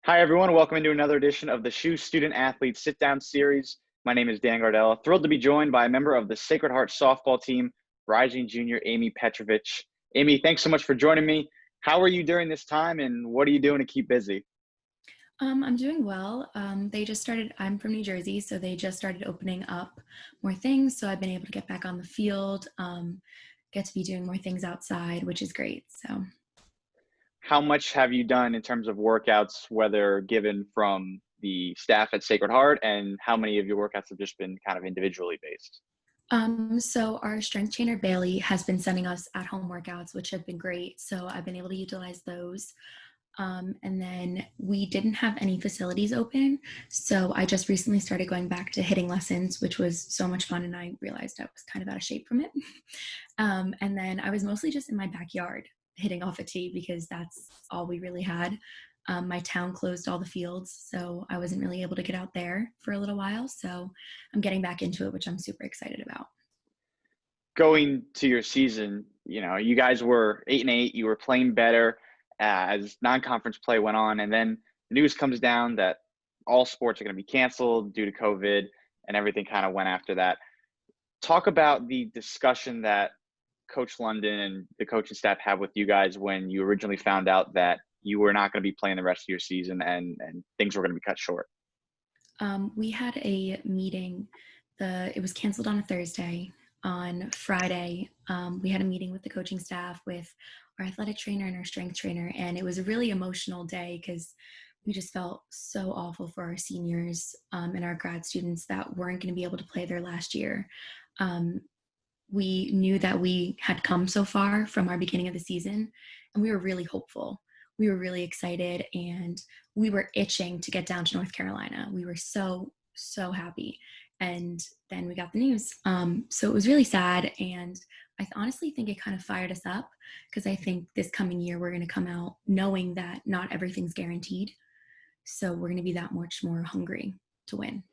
Hi, everyone. Welcome into another edition of the SHU Student Athlete Sit Down Series. My name is Dan Gardella. Thrilled to be joined by a member of the Sacred Heart softball team, rising junior Amy Petrovich. Amy, thanks so much for joining me. How are you during this time, and what are you doing to keep busy? I'm doing well. I'm from New Jersey, so they just started opening up more things. So I've been able to get back on the field, get to be doing more things outside, which is great. So How much have you done in terms of workouts, whether given from the staff at Sacred Heart, and how many of your workouts have just been kind of individually based? so our strength trainer Bailey has been sending us at-home workouts, which have been great. So I've been able to utilize those. And then we didn't have any facilities open. So I just recently started going back to hitting lessons, which was so much fun. And I realized I was kind of out of shape from it. And then I was mostly just in my backyard hitting off a tee because that's all we really had. My town closed all the fields, so I wasn't really able to get out there for a little while. So I'm getting back into it, which I'm super excited about. Going to your season, you guys were 8-8. You were playing better as non-conference play went on, and then the news comes down that all sports are going to be canceled due to COVID, and everything kind of went after that. Talk about the discussion that Coach London and the coaching staff had with you guys when you originally found out that you were not going to be playing the rest of your season and things were going to be cut short. We had a meeting. It was canceled on a Thursday. On Friday, we had a meeting with the coaching staff, with our athletic trainer and our strength trainer, and it was a really emotional day because we just felt so awful for our seniors and our grad students that weren't going to be able to play their last year. Um, we knew that we had come so far from our beginning of the season, and we were really hopeful. We were really excited, and we were itching to get down to North Carolina. We were so happy. And then we got the news. So it was really sad. And I honestly think it kind of fired us up because I think this coming year we're going to come out knowing that not everything's guaranteed. So we're going to be that much more hungry to win.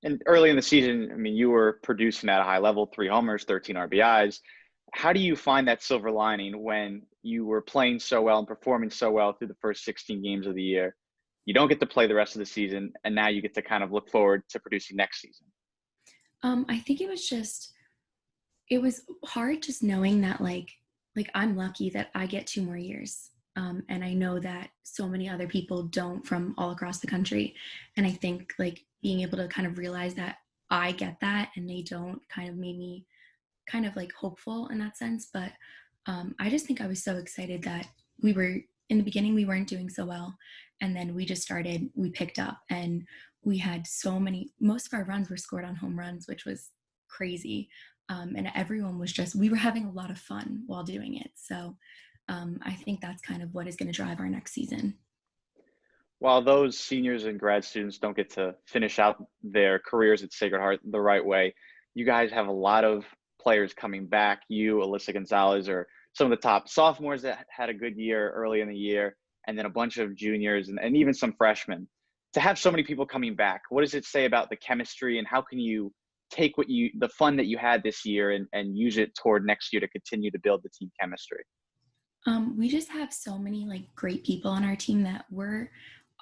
And early in the season, I mean, you were producing at a high level, 3 homers, 13 RBIs. How do you find that silver lining when you were playing so well and performing so well through the first 16 games of the year? You don't get to play the rest of the season, and now you get to kind of look forward to producing next season. I think it was hard just knowing that like I'm lucky that I get 2 more years. And I know that so many other people don't, from all across the country. And I think like being able to kind of realize that I get that and they don't kind of made me kind of like hopeful in that sense. But I just think I was so excited that we were in the beginning, we weren't doing so well. And then we picked up, and we had most of our runs were scored on home runs, which was crazy. And everyone was we were having a lot of fun while doing it. So I think that's kind of what is going to drive our next season. While those seniors and grad students don't get to finish out their careers at Sacred Heart the right way, you guys have a lot of players coming back. You, Alyssa Gonzalez, are some of the top sophomores that had a good year early in the year, and then a bunch of juniors and even some freshmen. To have so many people coming back, what does it say about the chemistry, and how can you take the fun that you had this year and use it toward next year to continue to build the team chemistry? We just have so many like great people on our team that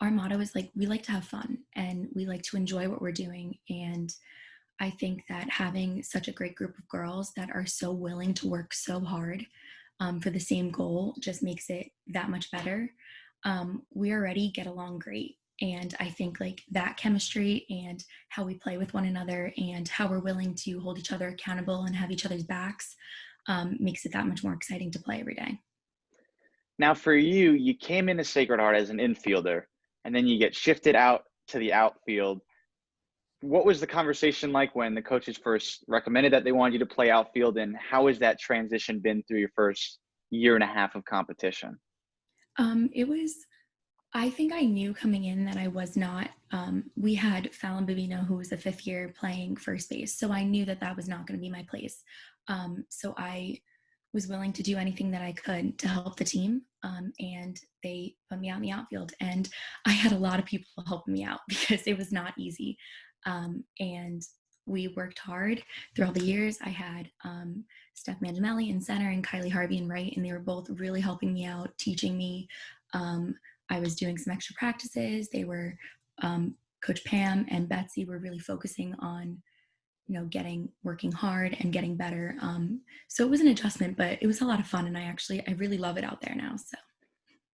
our motto is like we like to have fun and we like to enjoy what we're doing. And I think that having such a great group of girls that are so willing to work so hard for the same goal just makes it that much better. We already get along great. And I think like that chemistry and how we play with one another and how we're willing to hold each other accountable and have each other's backs makes it that much more exciting to play every day. Now, for you, you came into Sacred Heart as an infielder, and then you get shifted out to the outfield. What was the conversation like when the coaches first recommended that they wanted you to play outfield, and how has that transition been through your first year and a half of competition? It was, I think I knew coming in that I was not, we had Fallon Bovino, who was a fifth year playing first base. So I knew that that was not going to be my place. So I was willing to do anything that I could to help the team. And they put me out in the outfield. And I had a lot of people helping me out because it was not easy. And we worked hard through all the years. I had Steph Manginelli in center and Kylie Harvey in right, and they were both really helping me out, teaching me. I was doing some extra practices. They were, Coach Pam and Betsy were really focusing on, working hard and getting better. So it was an adjustment, but it was a lot of fun. And I really love it out there now. So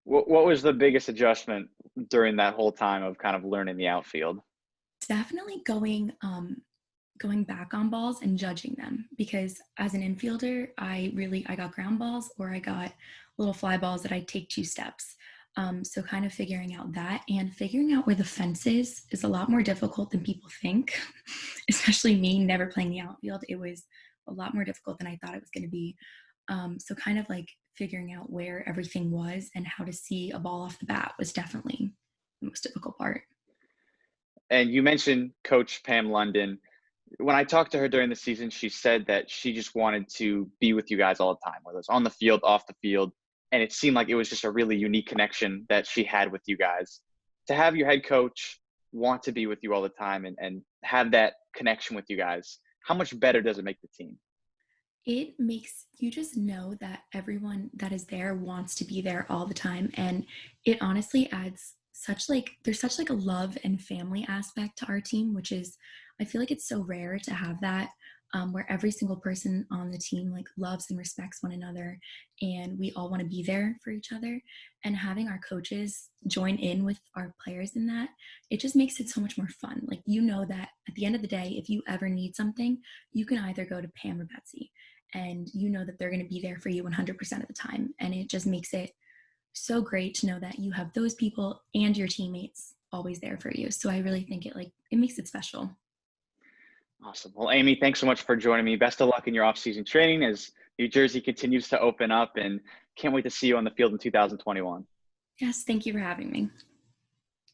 What was the biggest adjustment during that whole time of kind of learning the outfield? definitely going back on balls and judging them, because as an infielder I got ground balls or I got little fly balls that I take 2 steps. So kind of figuring out that and figuring out where the fence is a lot more difficult than people think. Especially me never playing the outfield, it was a lot more difficult than I thought it was going to be. So kind of like figuring out where everything was and how to see a ball off the bat was definitely the most difficult part. And you mentioned Coach Pam London. When I talked to her during the season, she said that she just wanted to be with you guys all the time, whether it's on the field, off the field. And it seemed like it was just a really unique connection that she had with you guys. To have your head coach want to be with you all the time and have that connection with you guys, how much better does it make the team? It makes you just know that everyone that is there wants to be there all the time, and it honestly adds such like there's such like a love and family aspect to our team, which is, I feel like it's so rare to have that, where every single person on the team like loves and respects one another, and we all want to be there for each other. And having our coaches join in with our players in that, it just makes it so much more fun. Like, that at the end of the day, if you ever need something, you can either go to Pam or Betsy, and that they're going to be there for you 100% of the time. And it just makes it so great to know that you have those people and your teammates always there for you. So I really think it makes it special. Awesome. Well, Amy, thanks so much for joining me. Best of luck in your off-season training as New Jersey continues to open up, and can't wait to see you on the field in 2021. Yes, thank you for having me.